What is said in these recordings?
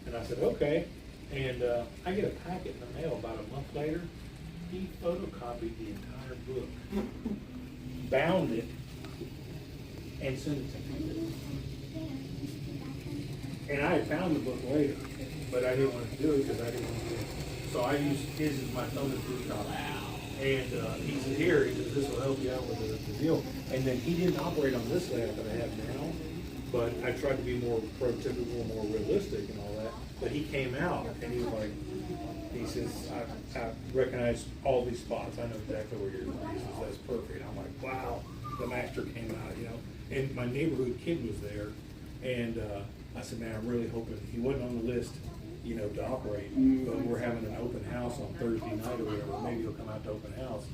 And I said, okay. And I get a packet in the mail about a month later. He photocopied the entire book, bound it, and sent it to me. And I had found the book later, but I didn't want to do it because I didn't want to do it. So I used his as my photocopy. And he said, here, he said, this will help you out with the deal. And then he didn't operate on this layout that I have now, but I tried to be more prototypical, more realistic and all that. But he came out and he was like, he says, I recognize all these spots. I know exactly where you're going. He says, that's perfect. I'm like, wow, the master came out, you know. And my neighborhood kid was there. And I said, man, I'm really hoping he wasn't on the list, you know, to operate. But we're having an open house on Thursday night or whatever. Maybe he'll come out to open house.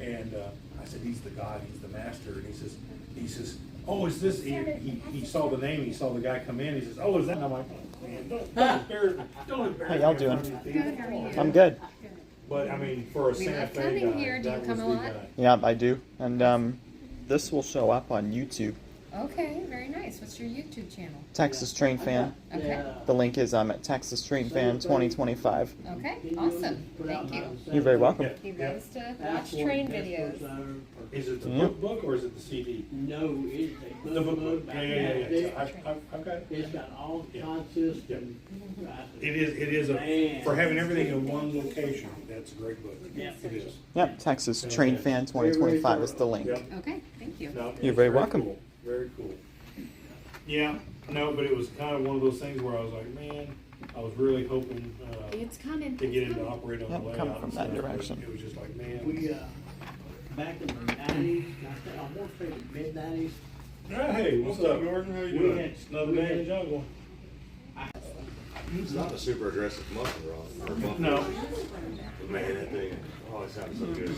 And I said, he's the god, he's the master. And he says, oh, is this? He saw the name. He saw the guy come in. He says, oh, is that? And I'm like, man, don't embarrass me. Don't embarrass me. How y'all doing? Good, how are you? I'm good. But I mean, for a We Santa love Fe coming guy, here. Do you that come was a the lot? guy. Yeah, I do. And this will show up on YouTube. Okay, very nice. What's your YouTube channel? Texas Train Fan. Okay. The link is at Texas Train Fan 2025. Okay, awesome. Thank you. You're very welcome. He loves to watch train videos. Is it the Mhm. book or is it the CD? No, it's a The book. book. Yeah. Okay. It's got all the Yeah. concepts. Yeah. and- It is Man. for having everything in one location. That's a great book. Yeah. It is. Yep, Texas Train Fan 2025 is the link. Yep. Okay, thank you. No, You're it's very welcome. Cool. Very cool. Yeah, no, but it was kind of one of those things where I was like, man, I was really hoping It's coming. to get him to operate on Yep, the layout. coming from and that stuff, but direction. It was just like, man. We, back in the 90s, I want to say the mid-90s, Hey, what's up, Jordan? How you We doing? had- It's another we day in had- the jungle. It's not a super aggressive muffin roll. Or muffin. No. But man, that thing, oh, it sounded so good.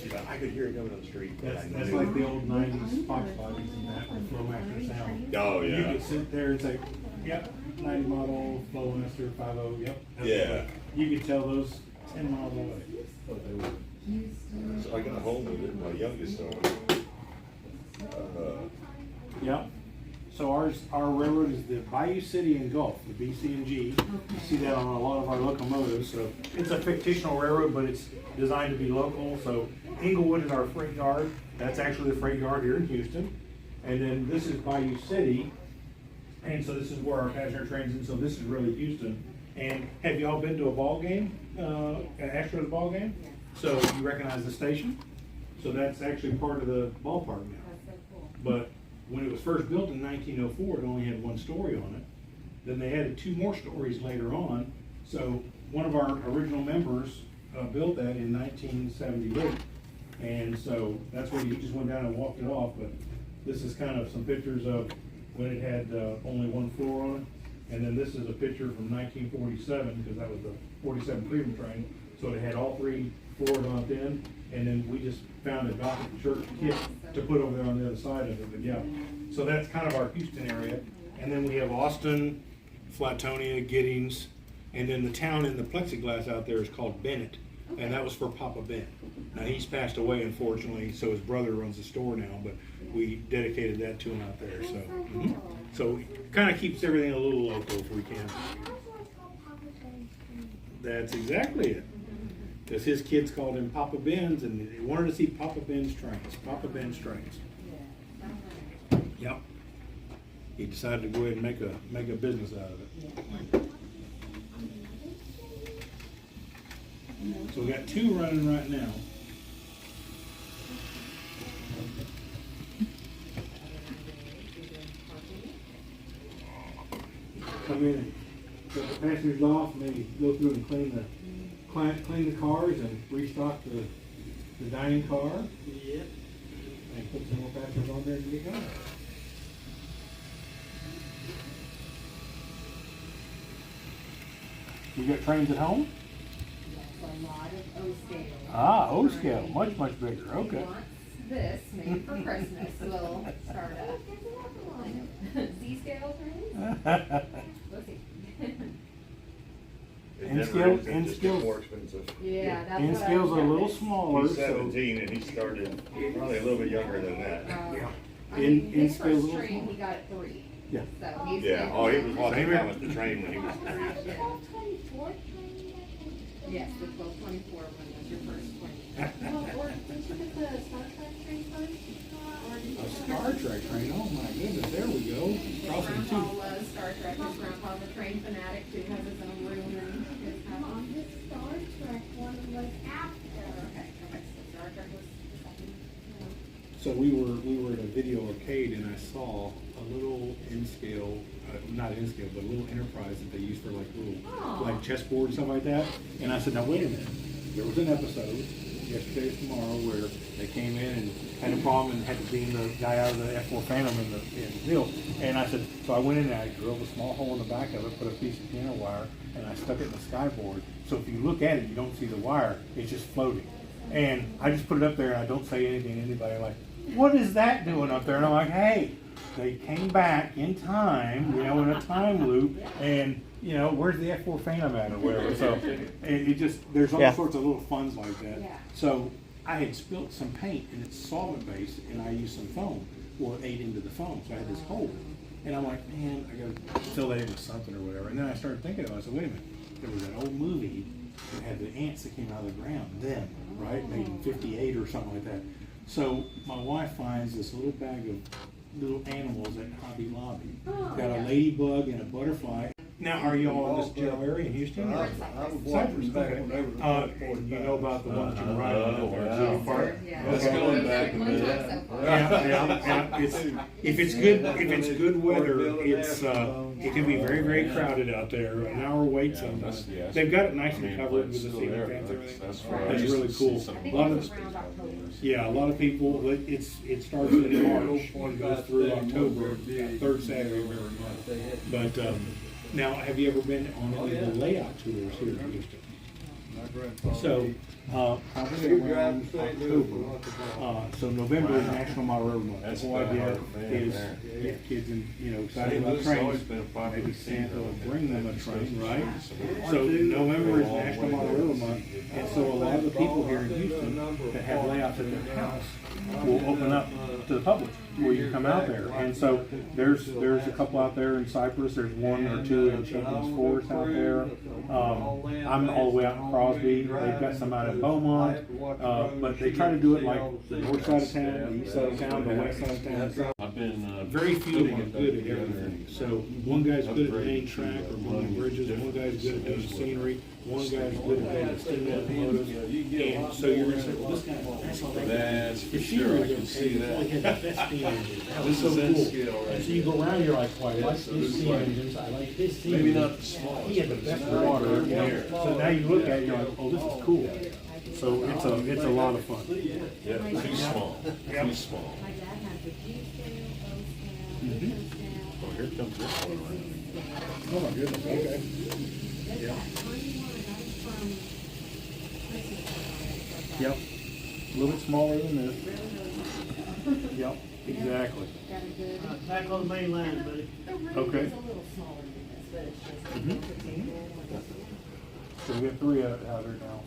She's like, I could hear it coming on the street. That's like the old '90s Fox bodies and that with Flowmaster sound. Oh, You yeah. could sit there and say, yep, 90 model, Flowmaster, 50, yep. that's Yeah. what- You could tell those 10 miles away what they were. So I got home with it, my youngest son. Yep. So our railroad is the Bayou City and Gulf, the BC&G. You see that on a lot of our locomotives. So it's a fictional railroad, but it's designed to be local. So Inglewood is our freight yard. That's actually the freight yard here in Houston. And then this is Bayou City. And so this is where our passenger trains in. So this is really Houston. And have you all been to a ball game, an Astros ball game? So you recognize the station? So that's actually part of the ballpark now. But when it was first built in 1904, it only had one story on it. Then they added two more stories later on. So one of our original members built that in 1978. And so that's where he just went down and walked it off. But this is kind of some pictures of when it had only one floor on it. And then this is a picture from 1947, because that was the 47 Freedom Train. So it had all three floors on it then. And then we just found a Gothic church kit to put over there on the other side of it. But yeah, so that's kind of our Houston area. And then we have Austin, Flatonia, Giddings, and then the town in the plexiglass out there is called Bennett, and that was for Papa Ben. Now, he's passed away, unfortunately, so his brother runs the store now, but we dedicated that to him out there, so. So it kind of keeps everything a little local if we can. That's exactly it. Because his kids called him Papa Ben's, and they wanted to see Papa Ben's trains. Papa Ben's trains. Yep. He decided to go ahead and make a business out of it. So we got 2 running right now. Come in and get the passengers off, maybe go through and clean the cars and restock the dining car. Yep. And put some more passengers on there and get going. You got trains at home? A lot of O-scale. Ah, O-scale, much bigger, He okay. wants this made for Christmas, little startup. Z-scale trains? We'll see. N scales more expensive. Yeah, that's N what I scales was are a little thinking. smaller, He's so. 17 and he started probably a little bit younger than that. Yeah. I mean, In his scales a first little train, he smaller. got at 3. Yeah. So he's. Yeah, oh, he was walking Same down here. with the train when he was 3. Yes, the 1224 one was your first one. A Star Trek train, oh my goodness, there we go. Crossing Grandpa 2. loves Star Trek. His grandpa's a train fanatic too, has his own room and his house. On his Star Trek one was after. Okay, so Star Trek was the second. So we were at a video arcade and I saw a little N-scale, not N-scale, but a little Enterprise that they use for like little, Aw. like chessboard and stuff like that. And I said, now wait a minute, there was an episode, yesterday or tomorrow, where they came in and had a problem and had to beam the guy out of the F4 Phantom in the deal. And I said, so I went in and I drilled a small hole in the back of it, put a piece of piano wire, and I stuck it in the skyboard. So if you look at it, you don't see the wire, it's just floating. And I just put it up there and I don't say anything to anybody, like, what is that doing up there? And I'm like, hey, they came back in time, you know, in a time loop, and, you know, where's the F4 Phantom at or whatever. So it just, there's all Yeah. sorts of little funs like that. Yeah. So I had spilt some paint and it's solvent based and I used some foam. Well, it ate into the foam, so I had this hole. And I'm like, man, I gotta fill that in with something or whatever. And then I started thinking about it. I said, wait a minute, there was that old movie that had the ants that came out of the ground, them, right? Made in 58 or something like that. So my wife finds this little bag of little animals at Hobby Lobby. Got a ladybug and a butterfly. Now, are you all in this general area in Houston? I or- was Cypress, okay. You know about the one that you can ride on up there, Geo Park? Yeah. Let's Okay. go back a One minute. time so far. Yeah. If it's good weather, it can be very crowded out there. An hour wait sometimes. They've got it nicely covered with the ceiling fans and everything. That's really cool. I A think lot it of, was around October. yeah, a lot of people, it starts in March and goes through October, third Saturday of every month. But, now, have you ever been on any of the layout tours here in Houston? So, probably around October. So November is National Model Railroad Month. That's The whole about idea hard to is man. get kids and, you know, excited St. about Louis has always trains. been a popular Maybe scene, Santa will though. bring them a train, right? So November is National Model Railroad Month, and so a lot of the people here in Houston that have layouts at their house will open up to the public where you can come out there. And so there's a couple out there in Cypress. There's 1 or 2 in Children's Forest out there. I'm all the way out in Crosby. They've got some out in Beaumont, but they try to do it like the north side of town, the east side of town, the west side of town. So I've been, very few that get good at everything. So one guy's good at the main track or building bridges, one guy's good at doing scenery, one guy's good at doing steam locomotives. And so you're gonna say, well, this guy, that's for the sure, scenery I can see he only had that. the best steam engine. That was This so is N cool. scale right And so you go around, you're like, well, I like this steam engines, I like this steam Maybe engine. not the smallest. He had the but best it's not water, good you know? here. So now you look at it, you're like, oh, this is cool. So it's a lot of fun. Yeah, too small, Yep. too small. My dad had the G-scale, Mhm. O-scale, Oh, here comes this one right Oh my goodness, okay. Yeah. Yep. A little bit smaller than this. Yep, exactly. good. Back on the main line, buddy. The room Okay. is a little smaller than this, but it's just. So we got three out there now,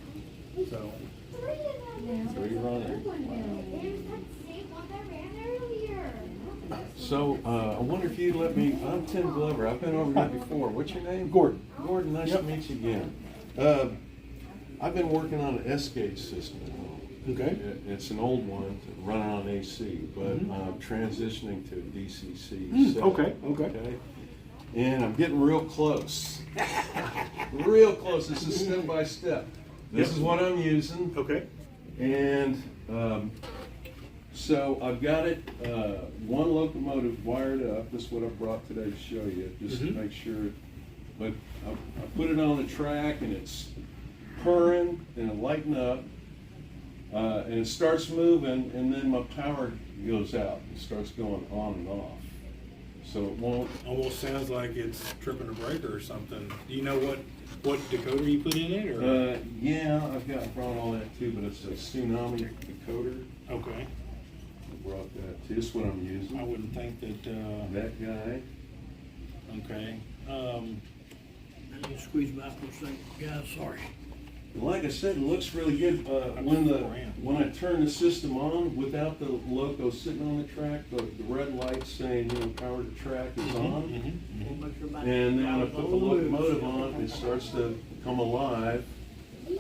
so. Three running. There's that same one that ran earlier. So, I wonder if you'd let me, I'm Tim Glover, I've been over here before, what's your name? Gordon. Gordon, nice to Yep. meet you again. I've been working on an S-gauge system at home. Okay. It's an old one, running on AC, but I'm transitioning to a DCC. Okay, okay. And I'm getting real close. Real close, this is step by step. This is what I'm using. Okay. And so I've got it, one locomotive wired up. This is what I brought today to show you, just to make sure. But I put it on the track and it's purring and it lighting up. And it starts moving and then my power goes out. It starts going on and off. So it won't. Almost sounds like it's tripping a breaker or something. Do you know what decoder you put in it, or? Yeah, I've brought all that too, but it's a tsunami decoder. Okay. I brought that too. This is what I'm using. I wouldn't think that, That guy. okay. I need to squeeze by for a second. Guys, sorry. Like I said, it looks really good. When I turn the system on without the loco sitting on the track, the red light saying, power to track is on. We'll make sure my- And then when I put the locomotive on, it starts to come alive.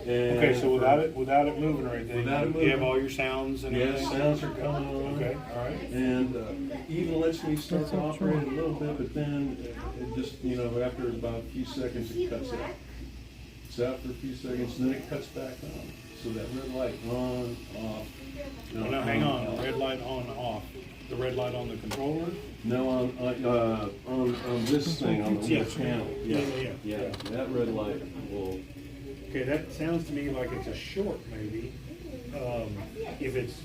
And Okay, so without it moving or anything, Without it you have moving. all your sounds and Yeah, everything? sounds are coming on. Okay, all right. And even lets me start to operate a little bit, but then it just, after about a few seconds, it cuts out. It's out for a few seconds, and then it cuts back on. So that red light on, off. Well, now, hang on, red light on, off. The red light on the controller? No, on this thing, on the Yeah. panel. Yeah. That red light will, Okay, that sounds to me like it's a short, maybe. If it's,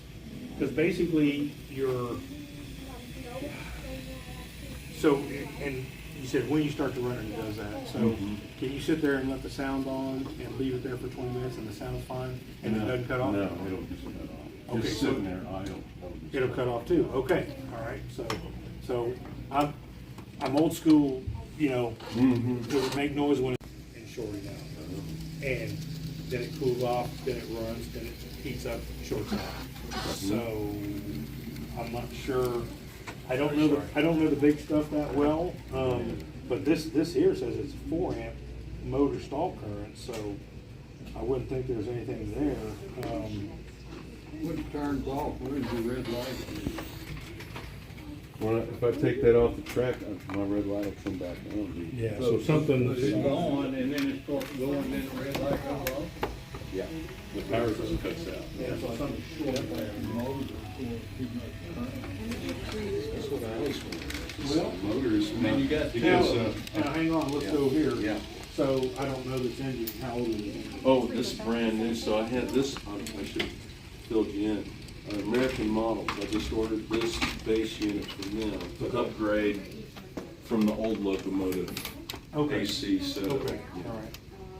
because basically so, and you said when you start to run it, it does that. So can you sit there and let the sound on and leave it there for 20 minutes and the sound's fine and it doesn't cut off? No, it'll just cut off. Okay, Just so- sitting there idle. It'll cut off too. Okay, all right. So I'm old school. It would make noise when it's shorting out, and then it cools off, then it runs, then it heats up, shorts out. So I'm not sure. I don't know the big stuff that well. But this here says it's 4 amp motor stall current, so I wouldn't think there's anything there. When it turns off, where's the red light? If I take that off the track, my red light will come back on. Yeah, so something. It's on and then it starts going, then the red light comes off? Yeah, the power just cuts out. Yeah, so something short there. That's what I always want. Well, Motors, you got- because, Now, hang on, let's go here. Yeah. So, I don't know this engine, how old is it? oh, this is brand new, so I had this, I should have filled you in. American models, I just ordered this base unit from them to upgrade from the old locomotive Okay. AC setup. Okay, Yeah. all right.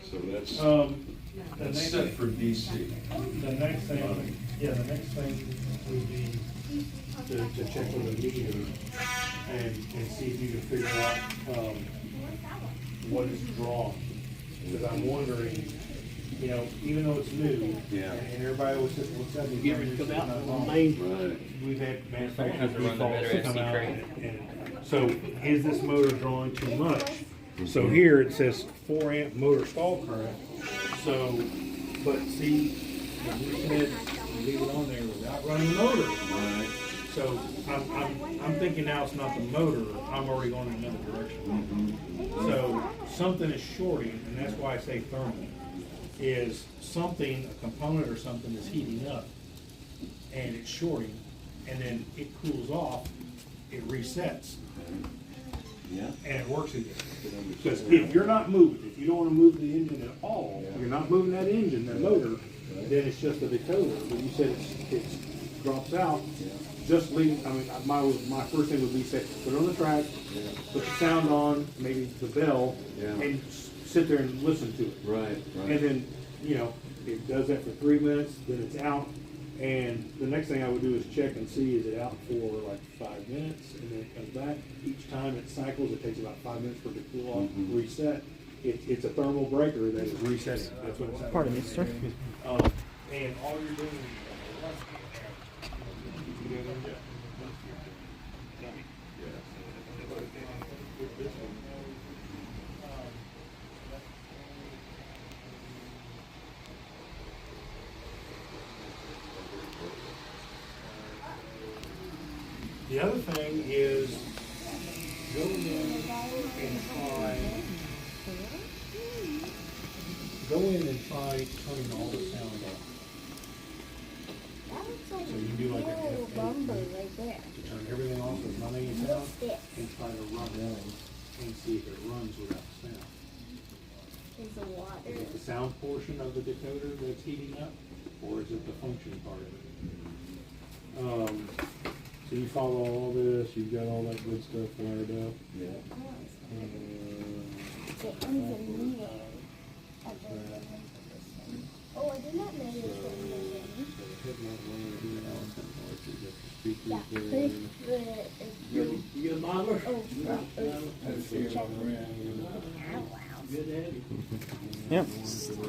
So that's, The that's next, set for DC. the next thing would be to check with the meter and see if you can figure out, what is drawn. Because I'm wondering, even though it's new, Yeah. and everybody always says, what's that? Get ready to come out on the main. Right. We've had manufacturers Have to run the defaults better come SC out, crane. and so is this motor drawing too much? So here it says 4 amp motor stall current, so, but see, you said leave it on there without running the motor. Right. So I'm thinking now it's not the motor, I'm already going in another direction. So something is shorting, and that's why I say thermal, is something, a component or something is heating up, and it's shorting, and then it cools off, it resets, Yeah. and it works again. Because if you're not moving, if you don't wanna move the engine at all, you're not moving that engine, that motor, then it's just a decoder. But you said it's drops out, just leave, my first thing would be say, put it on the track, put the sound on, maybe the bell, Yeah. and sit there and listen to it. Right, And then, it does that for 3 minutes, then it's out, And the next thing I would do is check and see, is it out for like 5 minutes, and then it comes back. Each time it cycles, it takes about 5 minutes for it to cool off, reset. It's a thermal breaker that is resetting. That's what it's. Pardon me, sir. And all you're doing. The other thing is go in and try turning all the sound off. That looks like So you do like a whole F8 bumper right there. to turn everything off with not any sound, What's this? and try to run it and see if it runs without sound. Is the water. Is it the sound portion of the decoder that's heating up, or is it the function part of it? So you follow all this, you've got all that good stuff wired up. Yeah. It ends in needle. Oh, I did not know this was yeah, You get a modeler? oh, Good to have you. Yep,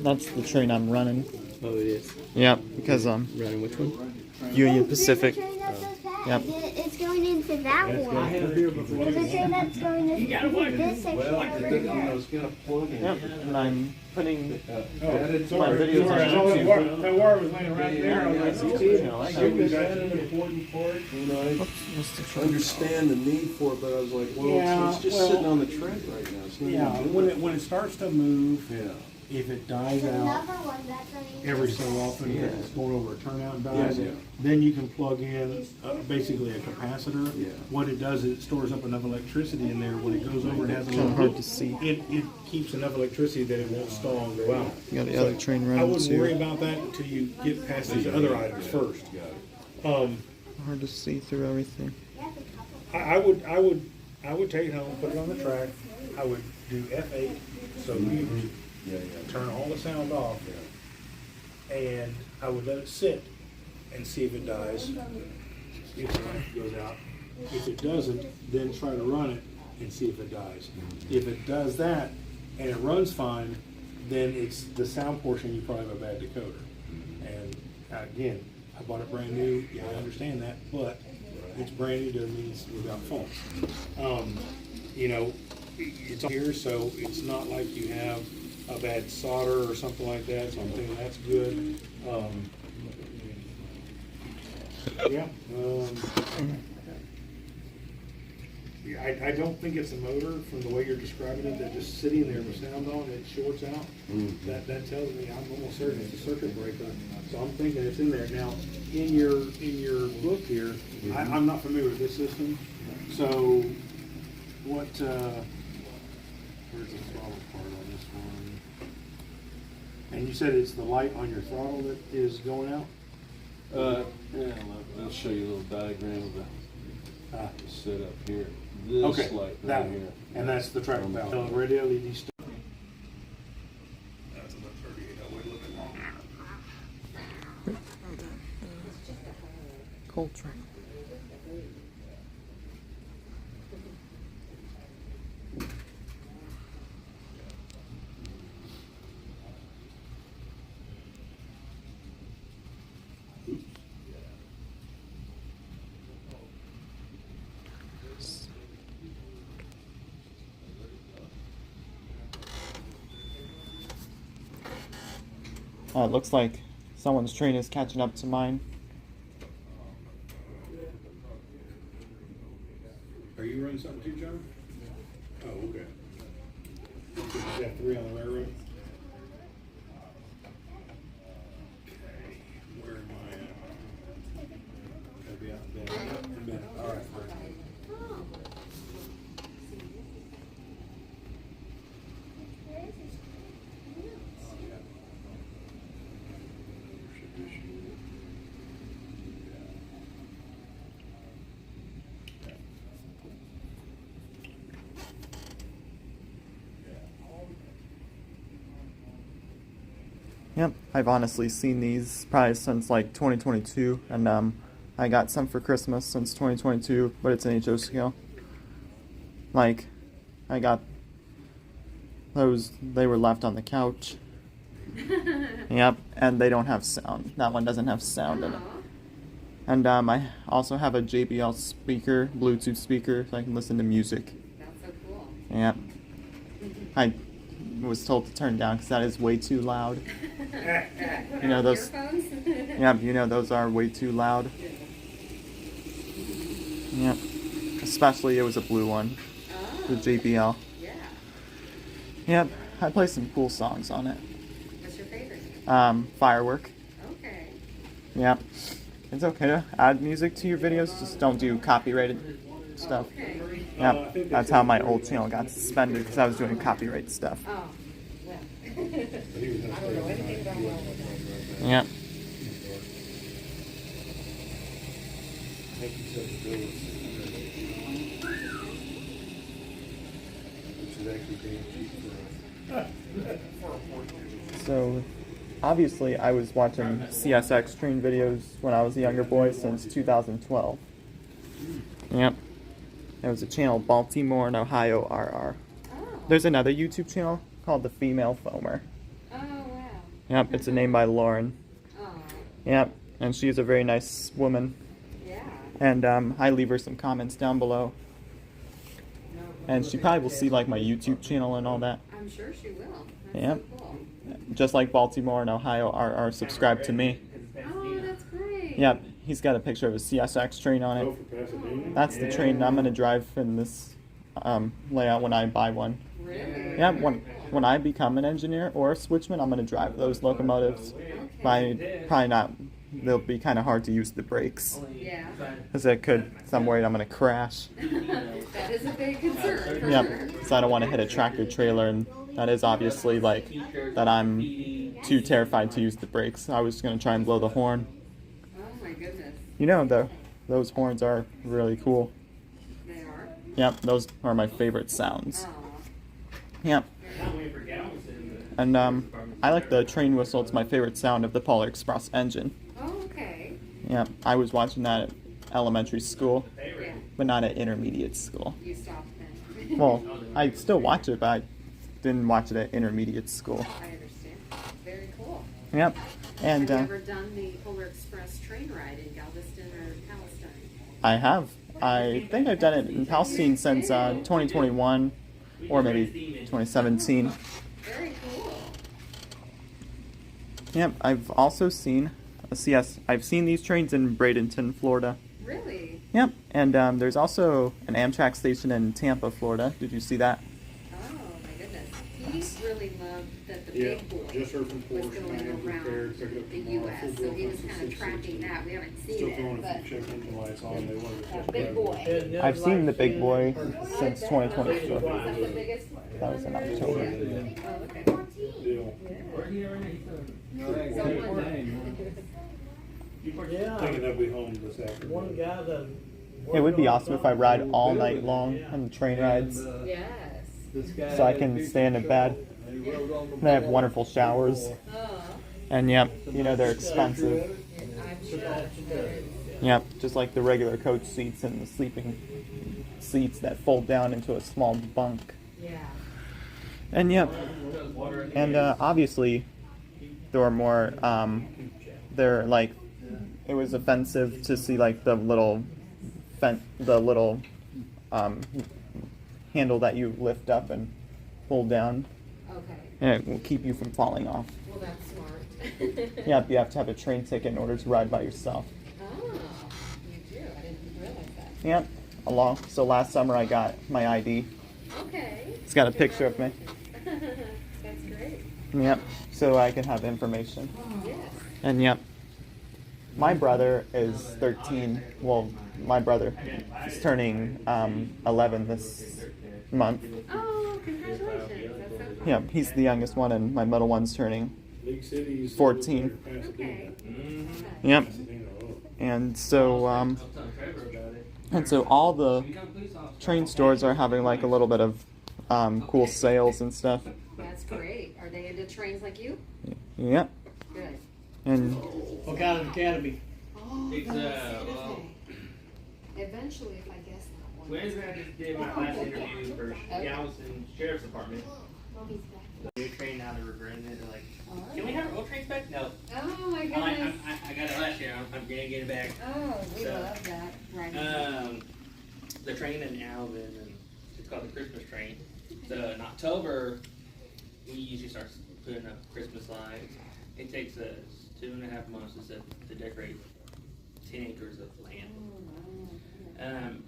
that's the train I'm running. Oh, it is. Yep, because Running which one? Union Pacific. Yep. It's going into that I one. have here before. There's a train that's going into this section Well, over I there. was gonna plug in. Yep, and I'm putting Added my videos on YouTube. That wire was laying right there. I was like, You know, I so- Is that an important part? You know, I understand the need for it, but I was like, well, Yeah, it's just well- sitting on the track right now. It's not Yeah, even when it starts to move, Yeah. if it dies There's out another one that's running. every so often, if Yeah. it's going over a turnout and dies, Yeah, yeah. then you can plug in basically a capacitor. Yeah. What it does is it stores up enough electricity in there, when it goes over and has a Kind little of hard hook, to see. it keeps enough electricity that it won't stall and go out. You got the other train I running wouldn't worry too. about that until you get past these other items first. Hard to see through everything. I would take it home, put it on the track. I would do F8, so mute, turn all the sound off, and I would let it sit and see if it dies. If the light goes out. If it doesn't, then try to run it and see if it dies. If it does that and it runs fine, then it's the sound portion, you probably have a bad decoder. And again, I bought it brand new, yeah, I understand that, but it's brand new doesn't mean it's without fault. You know, it's here, so it's not like you have a bad solder or something like that, so I'm thinking that's good. Yeah, I don't think it's a motor from the way you're describing it, that just sitting there with sound on, it shorts out. That tells me, I'm almost certain it's a circuit breaker, so I'm thinking it's in there. Now, in your book here, I'm not familiar with this system, so what, where's the throttle part on this one? And you said it's the light on your throttle that is going out? Yeah, I'll show you a little diagram of the setup here. This Okay, light that right one. here. And that's the track power. Radio LED stuff. That's about 38, I wait a little bit longer. Cold train. Oh, it looks like someone's train is catching up to mine. Are you running something too, John? Oh, okay. You have 3 on the railroad? Okay, where am I at? Gotta be out in Bennett. All right, great. Yep, I've honestly seen these probably since like 2022, and I got some for Christmas since 2022, but it's an HO scale. Like, I got those, they were left on the couch. Yep, and they don't have sound. That one doesn't have sound in it. Aw. And I also have a JBL speaker, Bluetooth speaker, so I can listen to music. That's so cool. Yep. I was told to turn down because that is way too loud. You know those. Earphones? Yep, you know those are way too loud. Yep. Especially it was a blue one, the Oh, JBL. yeah. Yep. I play some cool songs on it. What's your favorite? Firework. Okay. Yep. It's okay to add music to your videos, just don't do copyrighted stuff. Okay. Yep. That's how my old channel got suspended because I was doing copyright stuff. Oh, well. I don't know anything about wildlife. Yep. Make yourself a bill which is actually being cheap for us. So, obviously, I was watching CSX train videos when I was a younger boy since 2012. Yep. There was a channel, Baltimore and Ohio RR. Oh. There's another YouTube channel called The Female Foamer. Oh, wow. Yep, it's a name by Lauren. Oh, Yep, and she's a very nice woman. yeah. And I leave her some comments down below. And she probably will see like my YouTube channel and all that. I'm sure she will. That's Yep. so cool. Just like Baltimore and Ohio RR subscribe to me. Oh, that's great. Yep, he's got a picture of a CSX train on Oh, it. for Pasadena? That's the train I'm gonna drive in this layout when I buy one. Really? Yeah, when I become an engineer or a switchman, I'm gonna drive those locomotives. Probably not. They'll be kind of hard to use the brakes, Yeah. because I'm worried I'm gonna crash. That is a big concern, for Yep. sure. So I don't want to hit a tractor trailer, and that is obviously like that I'm too terrified to use the brakes. I was gonna try and blow the horn. Oh, my goodness. You know, those horns are really cool. They are? Yep, those are my favorite sounds. Oh. Yep. And I like the train whistle. It's my favorite sound of the Polar Express engine. Oh, okay. Yep, I was watching that at elementary school, Yeah. but not at intermediate school. You stopped then. Well, I still watch it, but I didn't watch it at intermediate school. I understand. Very cool. Yep. And Have you ever done the Polar Express train ride in Galveston or Palestine? I have. I think I've done it in Palestine since 2021 or maybe 2017. Very cool. Yep, I've also seen I've seen these trains in Bradenton, Florida. Really? Yep, and there's also an Amtrak station in Tampa, Florida. Did you see that? Oh, my goodness. He really loved that the Yeah, big boy just heard from was Porsche, going I am around prepared, pick it up the tomorrow, U.S., full so bill he was comes to kind of 660. tracking that. We haven't seen Still throwing it, a but few check engine lights on, they wanted to test big drive boy. it. I've seen the big boy since is 2022. that the biggest? That was in October. Oh, okay. Deal. Yeah. Thinking they'll be home this afternoon. One guy that. It would be awesome if I ride all night long on the train rides, Yes. so I can stay in bed. And they have wonderful showers. Oh, And yep, you know they're expensive. I'm sure. Yep, just like the regular coach seats and the sleeping seats that fold down into a small bunk. Yeah. And yep, and obviously there were more. They're like, it was offensive to see like the little handle that you lift up and pull down, Okay. and it will keep you from falling off. Well, that's smart. Yep, you have to have a train ticket in order to ride by yourself. Oh, you do. I didn't realize that. Yep, so last summer I got my ID. Okay. It's got a picture of me. That's great. Yep, so I can have information. Yes. And yep, my brother is 13. Well, my brother is turning 11 this month. Oh, congratulations. That's so cool. Yep, he's the youngest one, and my middle one's turning. Big cities. 14. Okay. Yep, and so all the train stores are having like a little bit of cool sales and stuff. That's great. Are they into trains like you? Yep. And What kind of academy? It's well, Eventually, if I guess that one. Wednesday I just did my last interview for Galveston Sheriff's Department. Mommy's back. New train now, they're regretting it. They're like, can we have our old trains back? No. Oh my I'm like, goodness. I got it last year. I'm gonna get it back. Oh, we So, love that. Right. The train in Alvin, and it's called the Christmas train. So in October, we usually start putting up Christmas lights. It takes us 2.5 months to decorate 10 acres of land.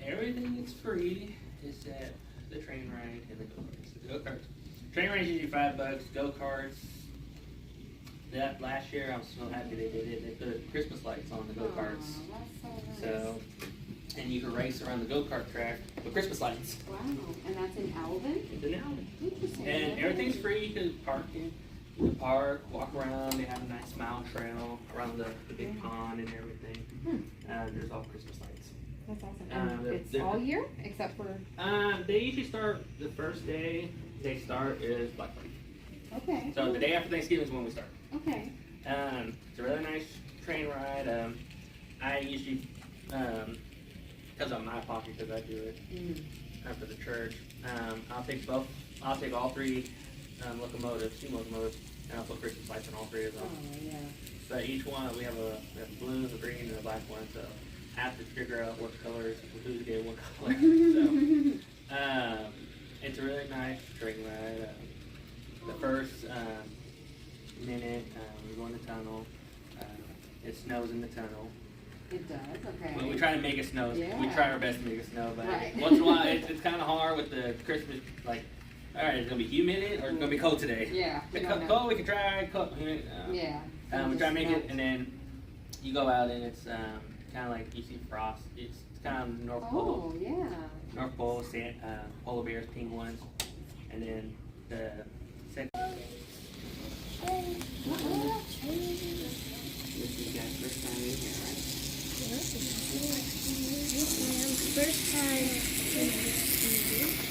Everything is free except the train ride and the go-karts. The go-karts. Train ride is usually $5. Go-karts. That last year I was so happy they did it. They put Christmas lights on the go-karts. So, and you can race around the go-kart track with Christmas lights. Wow, and that's in Alvin? It's in Alvin. Interesting. And everything's free. You can park in the park, walk around. They have a nice mountain trail around the big pond and everything. There's all Christmas lights. That's awesome. And it's the- all year except for. They usually start the first day they start is Black Friday. Okay. So the day after Thanksgiving is when we start. Okay. It's a really nice train ride. I usually, because of my pocket, because I do it for the church, I'll take all three locomotives, steam locomotives, and I'll put Christmas lights on all three of them. Oh yeah. So each one, we have a blue, a green, and a black one, so I have to figure out what colors, who's getting what color. So, it's a really nice train ride. The first minute, we go in the tunnel. It snows in the tunnel. It does. Okay. We try to make it snow. We Yeah. try our best to make it snow, but Right. once in a while, it's kind of hard with the Christmas. Like, all right, it's gonna be humid or it's gonna be cold today. Yeah. If we it's don't know. cold, we can try cold. Yeah. We try to make it, and then you go out and it's kind of like you see frost. It's kind of North Pole. Oh yeah. North Pole, polar bears, penguins, and then the second. This is guys' first time in here, right? First time in this TV.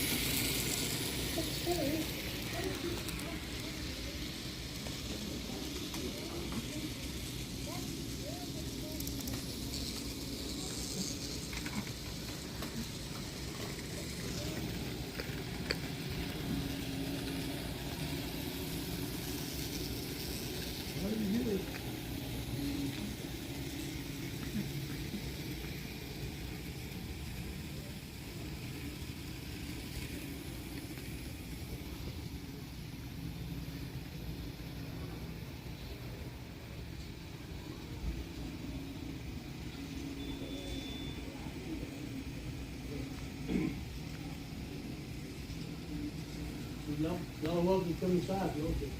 Y'all are welcome to come inside, you okay?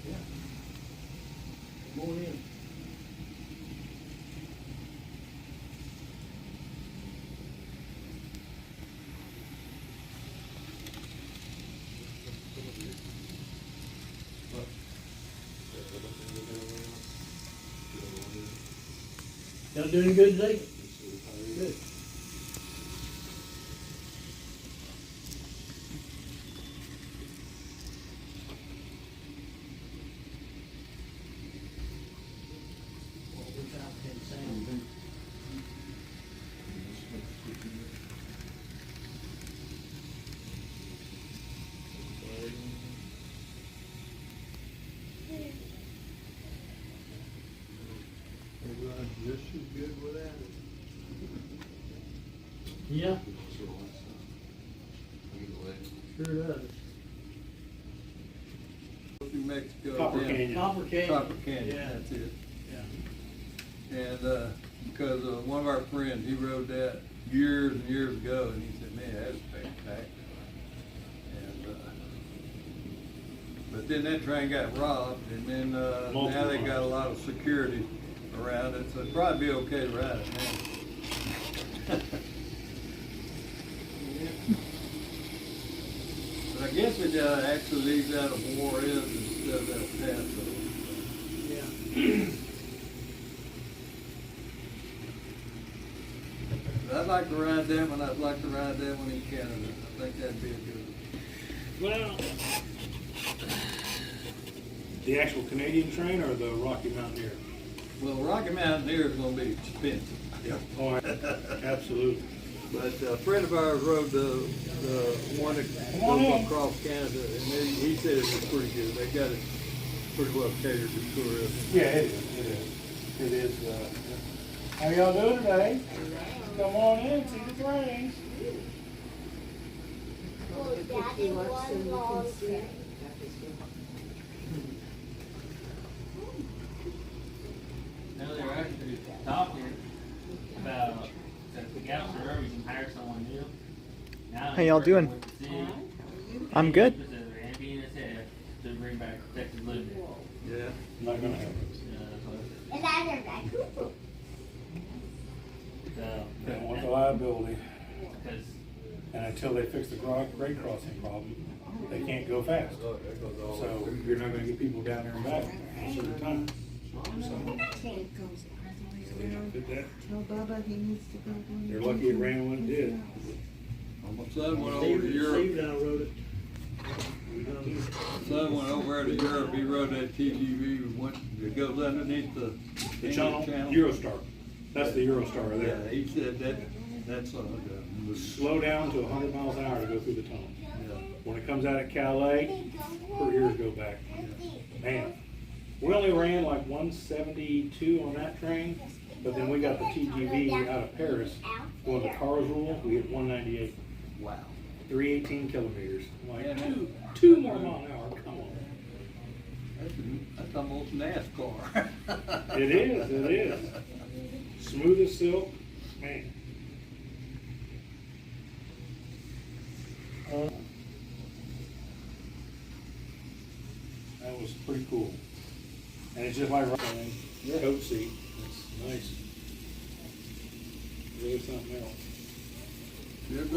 Yeah. Come on in. Y'all doing good today? Good. Just as good without it. Yeah, sure does. New Mexico. Copper down- Canyon. Copper Canyon. Copper Canyon, Yeah. that's it. Yeah. And, because, one of our friends, he rode that years and years ago, and he said, man, that was spectacular. And, but then that train got robbed, and then, now they got a lot of security around it, so it'd probably be okay to ride it now. But I guess it, actually leaves out of Juarez instead of that Paso. Yeah. But I'd like to ride that one, I'd like to ride that one in Canada, I think that'd be a good one. Well, The actual Canadian train or the Rocky Mountaineer? Well, Rocky Mountaineer is gonna be expensive. Oh, absolutely. But a friend of ours rode the one that Come on in. goes across Canada, and he said it was pretty good. They got it pretty well catered to tourism. Yeah, it is. It is. How y'all doing today? Come on in, see the train. Oh, Daddy, one long trip. No, they were actually talking about that if we get out the road, we can hire someone new. Now, How y'all doing? with the city, I'm good. and BNSF to bring back Texas Living. Yeah. Not gonna happen. Is that their raccoon? So, They don't want the liability. because And until they fix the grade crossing problem, they can't go fast. So you're not gonna get people down there and back in a certain time. So they don't fit that. Tell Bubba he needs to go. They're lucky it ran when it did. My son went over to Europe. Steve and I rode it. My son went over to Europe. He rode that TGV. It goes underneath the The channel, Eurostar. That's the Eurostar Yeah, there. he said that's was Slow down to 100 miles an hour to go through the tunnel. yeah. When it comes out of Calais, her ears go back. Man, we only ran like 172 on that train, but then we got the TGV out of Paris going to Karlsruhe. We hit 198, Wow. 318 kilometers. I'm like, Yeah. two more mile an hour. Come on. That's almost NASCAR. It is. Smooth as silk, man. That was pretty cool. And it's just like riding a coach seat. It's nice. Really something else. You're